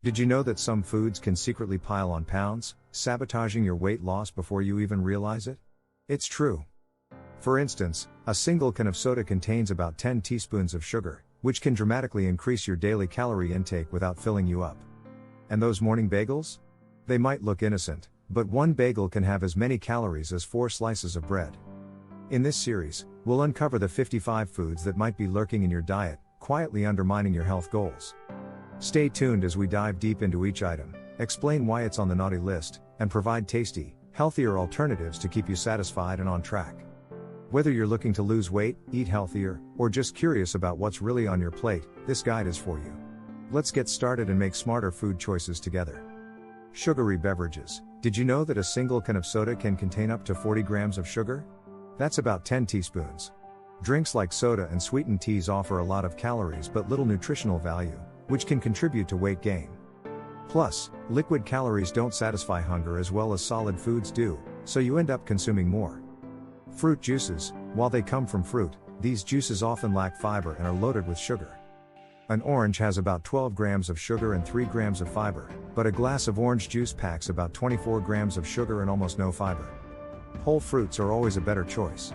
Did you know that some foods can secretly pile on pounds, sabotaging your weight loss before you even realize it? It's true. For instance, a single can of soda contains about 10 teaspoons of sugar, which can dramatically increase your daily calorie intake without filling you up. And those morning bagels? They might look innocent, but one bagel can have as many calories as 4 slices of bread. In this series, we'll uncover the 55 foods that might be lurking in your diet, quietly undermining your health goals. Stay tuned as we dive deep into each item, explain why it's on the naughty list, and provide tasty, healthier alternatives to keep you satisfied and on track. Whether you're looking to lose weight, eat healthier, or just curious about what's really on your plate, this guide is for you. Let's get started and make smarter food choices together. Sugary beverages. Did you know that a single can of soda can contain up to 40 grams of sugar? That's about 10 teaspoons. Drinks like soda and sweetened teas offer a lot of calories but little nutritional value, which can contribute to weight gain. Plus, liquid calories don't satisfy hunger as well as solid foods do, so you end up consuming more. Fruit juices. While they come from fruit, these juices often lack fiber and are loaded with sugar. An orange has about 12 grams of sugar and 3 grams of fiber, but a glass of orange juice packs about 24 grams of sugar and almost no fiber. Whole fruits are always a better choice.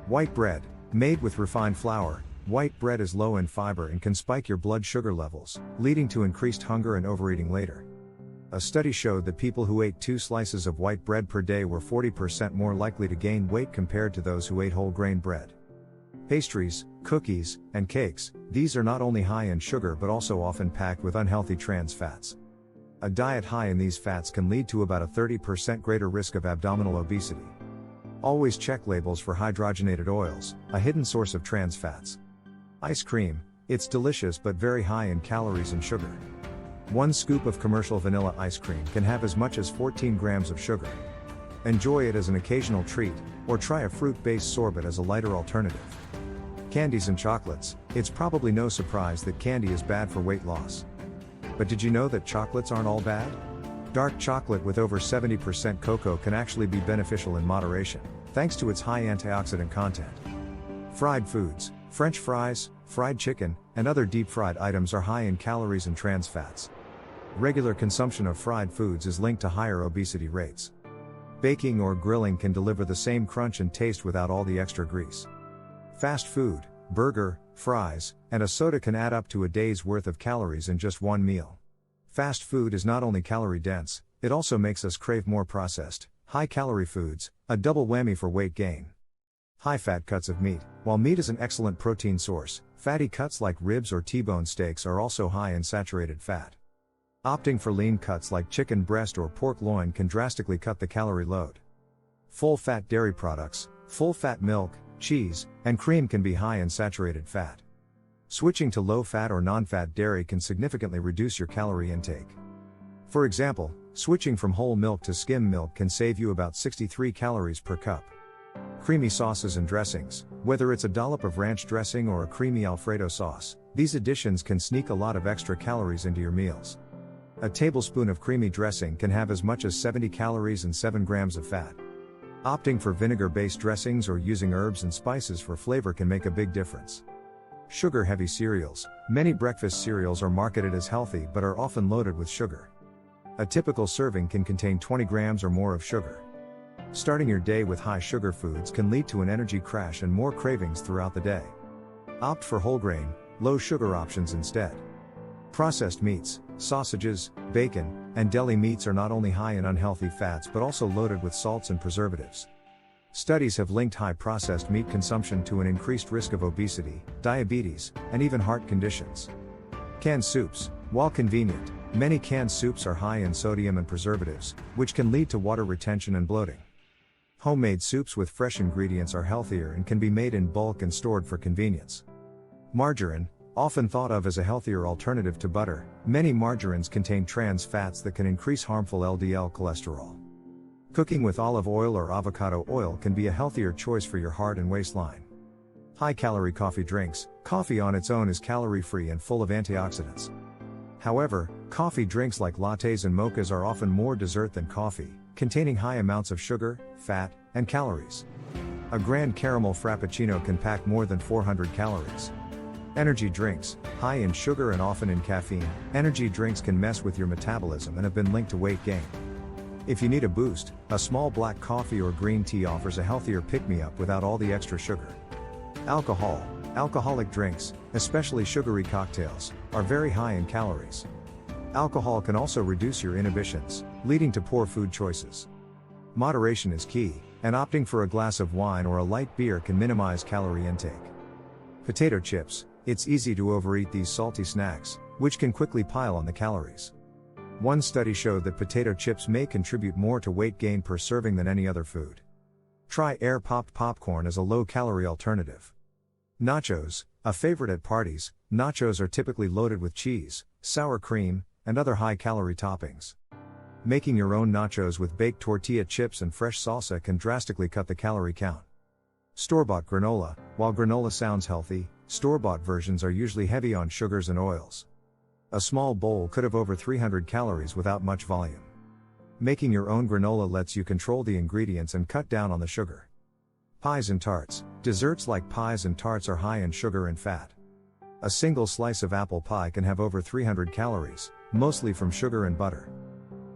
White bread. Made with refined flour, white bread is low in fiber and can spike your blood sugar levels, leading to increased hunger and overeating later. A study showed that people who ate 2 slices of white bread per day were 40% more likely to gain weight compared to those who ate whole grain bread. Pastries, cookies, and cakes. These are not only high in sugar but also often packed with unhealthy trans fats. A diet high in these fats can lead to about a 30% greater risk of abdominal obesity. Always check labels for hydrogenated oils, a hidden source of trans fats. Ice cream. It's delicious but very high in calories and sugar. 1 scoop of commercial vanilla ice cream can have as much as 14 grams of sugar. Enjoy it as an occasional treat, or try a fruit-based sorbet as a lighter alternative. Candies and chocolates. It's probably no surprise that candy is bad for weight loss. But did you know that chocolates aren't all bad? Dark chocolate with over 70% cocoa can actually be beneficial in moderation, thanks to its high antioxidant content. Fried foods. French fries, fried chicken, and other deep-fried items are high in calories and trans fats. Regular consumption of fried foods is linked to higher obesity rates. Baking or grilling can deliver the same crunch and taste without all the extra grease. Fast food, burger, fries, and a soda can add up to a day's worth of calories in just one meal. Fast food is not only calorie dense, it also makes us crave more processed, high-calorie foods, a double whammy for weight gain. High-fat cuts of meat. While meat is an excellent protein source, fatty cuts like ribs or T-bone steaks are also high in saturated fat. Opting for lean cuts like chicken breast or pork loin can drastically cut the calorie load. Full-fat dairy products, full-fat milk, cheese, and cream can be high in saturated fat. Switching to low-fat or non-fat dairy can significantly reduce your calorie intake. For example, switching from whole milk to skim milk can save you about 63 calories per cup. Creamy sauces and dressings. Whether it's a dollop of ranch dressing or a creamy Alfredo sauce, these additions can sneak a lot of extra calories into your meals. A tablespoon of creamy dressing can have as much as 70 calories and 7 grams of fat. Opting for vinegar-based dressings or using herbs and spices for flavor can make a big difference. Sugar-heavy cereals. Many breakfast cereals are marketed as healthy but are often loaded with sugar. A typical serving can contain 20 grams or more of sugar. Starting your day with high sugar foods can lead to an energy crash and more cravings throughout the day. Opt for whole grain, low sugar options instead. Processed meats, sausages, bacon, and deli meats are not only high in unhealthy fats but also loaded with salts and preservatives. Studies have linked high processed meat consumption to an increased risk of obesity, diabetes, and even heart conditions. Canned soups. While convenient, many canned soups are high in sodium and preservatives, which can lead to water retention and bloating. Homemade soups with fresh ingredients are healthier and can be made in bulk and stored for convenience. Margarine. Often thought of as a healthier alternative to butter, many margarines contain trans fats that can increase harmful LDL cholesterol. Cooking with olive oil or avocado oil can be a healthier choice for your heart and waistline. High-calorie coffee drinks. Coffee on its own is calorie-free and full of antioxidants. However, coffee drinks like lattes and mochas are often more dessert than coffee, containing high amounts of sugar, fat, and calories. A grand caramel frappuccino can pack more than 400 calories. Energy drinks, high in sugar and often in caffeine, energy drinks can mess with your metabolism and have been linked to weight gain. If you need a boost, a small black coffee or green tea offers a healthier pick-me-up without all the extra sugar. Alcohol, alcoholic drinks, especially sugary cocktails, are very high in calories. Alcohol can also reduce your inhibitions, leading to poor food choices. Moderation is key, and opting for a glass of wine or a light beer can minimize calorie intake. Potato chips, it's easy to overeat these salty snacks, which can quickly pile on the calories. One study showed that potato chips may contribute more to weight gain per serving than any other food. Try air-popped popcorn as a low-calorie alternative. Nachos, a favorite at parties, nachos are typically loaded with cheese, sour cream, and other high-calorie toppings. Making your own nachos with baked tortilla chips and fresh salsa can drastically cut the calorie count. Store-bought granola, while granola sounds healthy, store-bought versions are usually heavy on sugars and oils. A small bowl could have over 300 calories without much volume. Making your own granola lets you control the ingredients and cut down on the sugar. Pies and tarts, desserts like pies and tarts are high in sugar and fat. A single slice of apple pie can have over 300 calories, mostly from sugar and butter.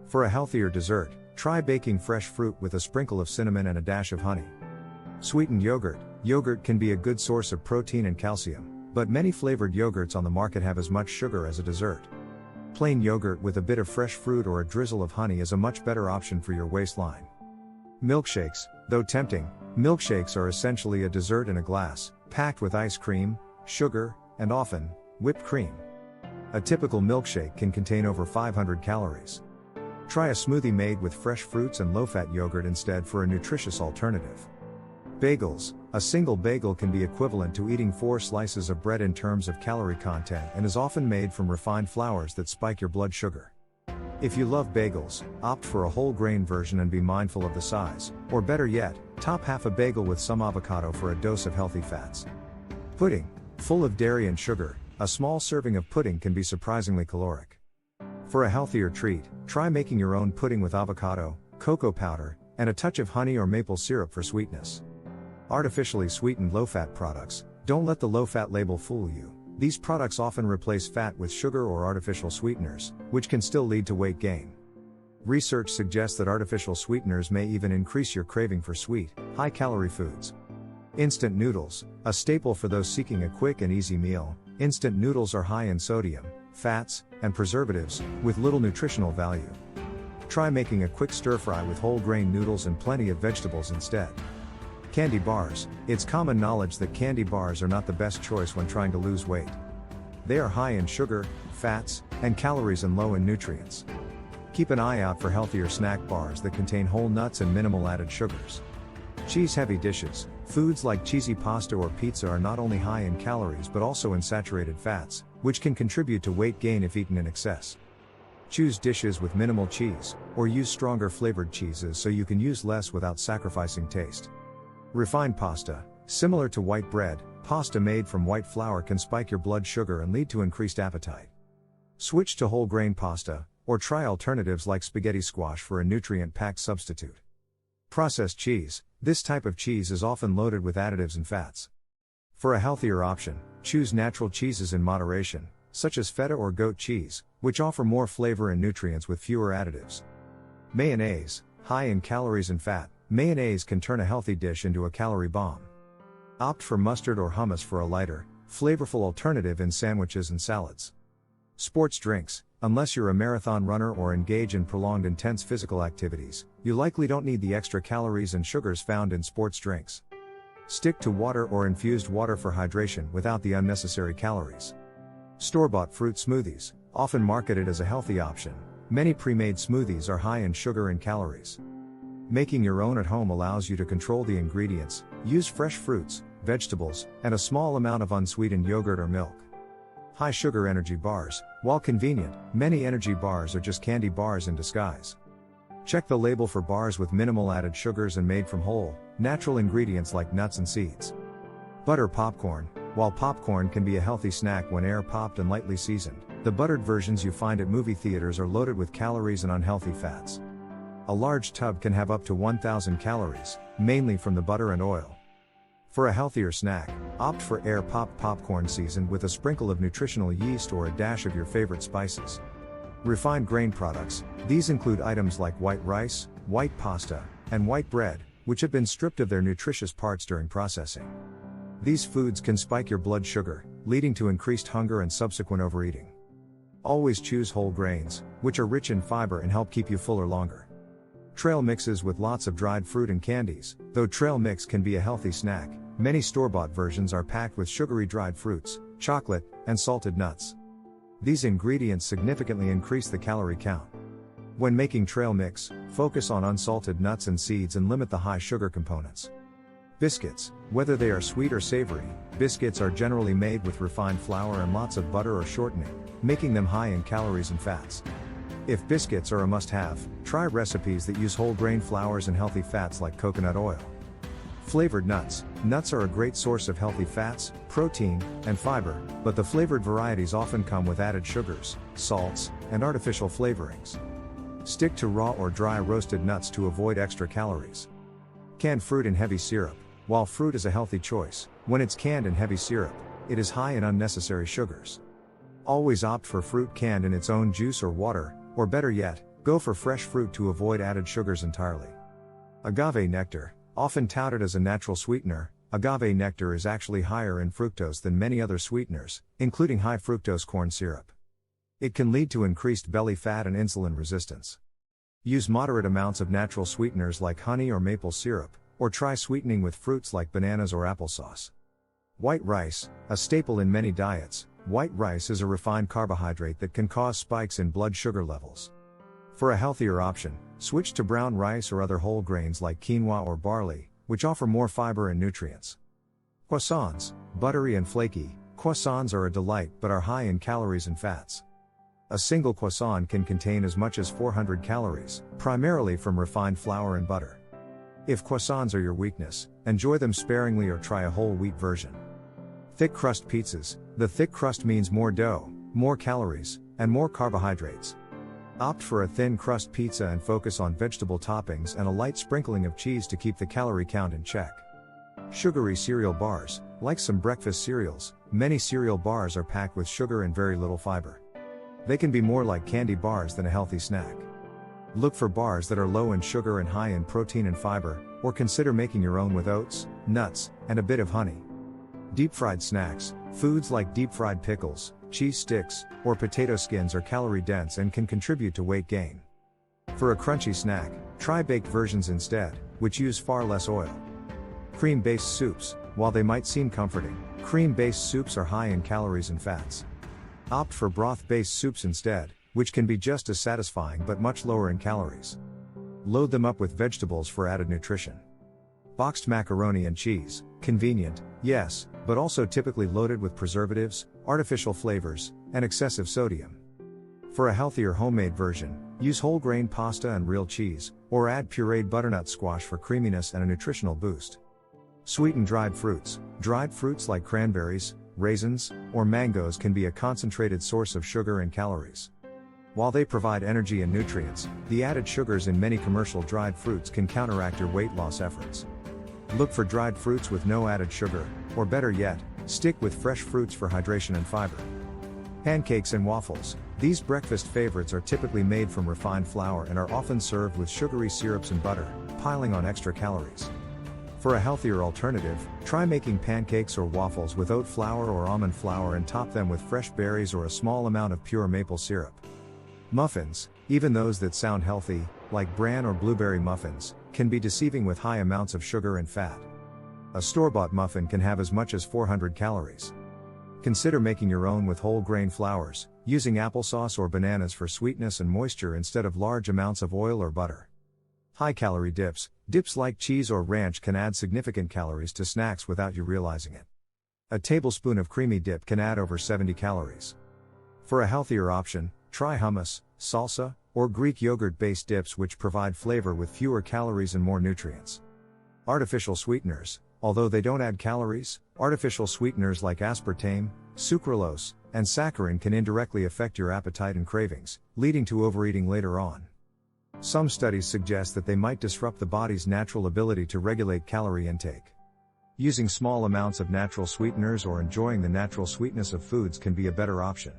For a healthier dessert, try baking fresh fruit with a sprinkle of cinnamon and a dash of honey. Sweetened yogurt, yogurt can be a good source of protein and calcium, but many flavored yogurts on the market have as much sugar as a dessert. Plain yogurt with a bit of fresh fruit or a drizzle of honey is a much better option for your waistline. Milkshakes, though tempting, milkshakes are essentially a dessert in a glass, packed with ice cream, sugar, and often, whipped cream. A typical milkshake can contain over 500 calories. Try a smoothie made with fresh fruits and low-fat yogurt instead for a nutritious alternative. Bagels, a single bagel can be equivalent to eating 4 slices of bread in terms of calorie content and is often made from refined flours that spike your blood sugar. If you love bagels, opt for a whole grain version and be mindful of the size, or better yet, top half a bagel with some avocado for a dose of healthy fats. Pudding, full of dairy and sugar, a small serving of pudding can be surprisingly caloric. For a healthier treat, try making your own pudding with avocado, cocoa powder, and a touch of honey or maple syrup for sweetness. Artificially sweetened low-fat products, don't let the low-fat label fool you. These products often replace fat with sugar or artificial sweeteners, which can still lead to weight gain. Research suggests that artificial sweeteners may even increase your craving for sweet, high-calorie foods. Instant noodles, a staple for those seeking a quick and easy meal, instant noodles are high in sodium, fats, and preservatives, with little nutritional value. Try making a quick stir-fry with whole grain noodles and plenty of vegetables instead. Candy bars, it's common knowledge that candy bars are not the best choice when trying to lose weight. They are high in sugar, fats, and calories and low in nutrients. Keep an eye out for healthier snack bars that contain whole nuts and minimal added sugars. Cheese-heavy dishes, foods like cheesy pasta or pizza are not only high in calories but also in saturated fats, which can contribute to weight gain if eaten in excess. Choose dishes with minimal cheese, or use stronger flavored cheeses so you can use less without sacrificing taste. Refined pasta, similar to white bread, pasta made from white flour can spike your blood sugar and lead to increased appetite. Switch to whole grain pasta, or try alternatives like spaghetti squash for a nutrient-packed substitute. Processed cheese, this type of cheese is often loaded with additives and fats. For a healthier option, choose natural cheeses in moderation, such as feta or goat cheese, which offer more flavor and nutrients with fewer additives. Mayonnaise, high in calories and fat, mayonnaise can turn a healthy dish into a calorie bomb. Opt for mustard or hummus for a lighter, flavorful alternative in sandwiches and salads. Sports drinks, unless you're a marathon runner or engage in prolonged intense physical activities, you likely don't need the extra calories and sugars found in sports drinks. Stick to water or infused water for hydration without the unnecessary calories. Store-bought fruit smoothies, often marketed as a healthy option, many pre-made smoothies are high in sugar and calories. Making your own at home allows you to control the ingredients, use fresh fruits, vegetables, and a small amount of unsweetened yogurt or milk. High sugar energy bars, while convenient, many energy bars are just candy bars in disguise. Check the label for bars with minimal added sugars and made from whole, natural ingredients like nuts and seeds. Butter popcorn, while popcorn can be a healthy snack when air-popped and lightly seasoned, the buttered versions you find at movie theaters are loaded with calories and unhealthy fats. A large tub can have up to 1,000 calories, mainly from the butter and oil. For a healthier snack, opt for air pop popcorn seasoned with a sprinkle of nutritional yeast or a dash of your favorite spices. Refined grain products, these include items like white rice, white pasta, and white bread, which have been stripped of their nutritious parts during processing. These foods can spike your blood sugar, leading to increased hunger and subsequent overeating. Always choose whole grains, which are rich in fiber and help keep you fuller longer. Trail mixes with lots of dried fruit and candies. Though trail mix can be a healthy snack, many store-bought versions are packed with sugary dried fruits, chocolate, and salted nuts. These ingredients significantly increase the calorie count. When making trail mix, focus on unsalted nuts and seeds and limit the high sugar components. Biscuits, whether they are sweet or savory, biscuits are generally made with refined flour and lots of butter or shortening, making them high in calories and fats. If biscuits are a must-have, try recipes that use whole grain flours and healthy fats like coconut oil. Flavored nuts. Nuts are a great source of healthy fats, protein, and fiber, but the flavored varieties often come with added sugars, salts, and artificial flavorings. Stick to raw or dry roasted nuts to avoid extra calories. Canned fruit in heavy syrup. While fruit is a healthy choice, when it's canned in heavy syrup, it is high in unnecessary sugars. Always opt for fruit canned in its own juice or water, or better yet, go for fresh fruit to avoid added sugars entirely. Agave nectar. Often touted as a natural sweetener, agave nectar is actually higher in fructose than many other sweeteners, including high fructose corn syrup. It can lead to increased belly fat and insulin resistance. Use moderate amounts of natural sweeteners like honey or maple syrup, or try sweetening with fruits like bananas or applesauce. White rice, a staple in many diets, white rice is a refined carbohydrate that can cause spikes in blood sugar levels. For a healthier option, switch to brown rice or other whole grains like quinoa or barley, which offer more fiber and nutrients. Croissants, buttery and flaky, croissants are a delight but are high in calories and fats. A single croissant can contain as much as 400 calories, primarily from refined flour and butter. If croissants are your weakness, enjoy them sparingly or try a whole wheat version. Thick crust pizzas. The thick crust means more dough, more calories, and more carbohydrates. Opt for a thin crust pizza and focus on vegetable toppings and a light sprinkling of cheese to keep the calorie count in check. Sugary cereal bars. Like some breakfast cereals, many cereal bars are packed with sugar and very little fiber. They can be more like candy bars than a healthy snack. Look for bars that are low in sugar and high in protein and fiber, or consider making your own with oats, nuts, and a bit of honey. Deep fried snacks. Foods like deep fried pickles, cheese sticks, or potato skins are calorie dense and can contribute to weight gain. For a crunchy snack, try baked versions instead, which use far less oil. Cream-based soups. While they might seem comforting, cream-based soups are high in calories and fats. Opt for broth-based soups instead, which can be just as satisfying but much lower in calories. Load them up with vegetables for added nutrition. Boxed macaroni and cheese. Convenient, yes, but also typically loaded with preservatives, artificial flavors, and excessive sodium. For a healthier homemade version, use whole grain pasta and real cheese, or add pureed butternut squash for creaminess and a nutritional boost. Sweetened dried fruits. Dried fruits like cranberries, raisins, or mangoes can be a concentrated source of sugar and calories. While they provide energy and nutrients, the added sugars in many commercial dried fruits can counteract your weight loss efforts. Look for dried fruits with no added sugar, or better yet, stick with fresh fruits for hydration and fiber. Pancakes and waffles. These breakfast favorites are typically made from refined flour and are often served with sugary syrups and butter, piling on extra calories. For a healthier alternative, try making pancakes or waffles with oat flour or almond flour and top them with fresh berries or a small amount of pure maple syrup. Muffins, even those that sound healthy, like bran or blueberry muffins, can be deceiving with high amounts of sugar and fat. A store-bought muffin can have as much as 400 calories. Consider making your own with whole grain flours, using applesauce or bananas for sweetness and moisture instead of large amounts of oil or butter. High-calorie dips. Dips like cheese or ranch can add significant calories to snacks without you realizing it. A tablespoon of creamy dip can add over 70 calories. For a healthier option, try hummus, salsa, or Greek yogurt-based dips which provide flavor with fewer calories and more nutrients. Artificial sweeteners. Although they don't add calories, artificial sweeteners like aspartame, sucralose, and saccharin can indirectly affect your appetite and cravings, leading to overeating later on. Some studies suggest that they might disrupt the body's natural ability to regulate calorie intake. Using small amounts of natural sweeteners or enjoying the natural sweetness of foods can be a better option.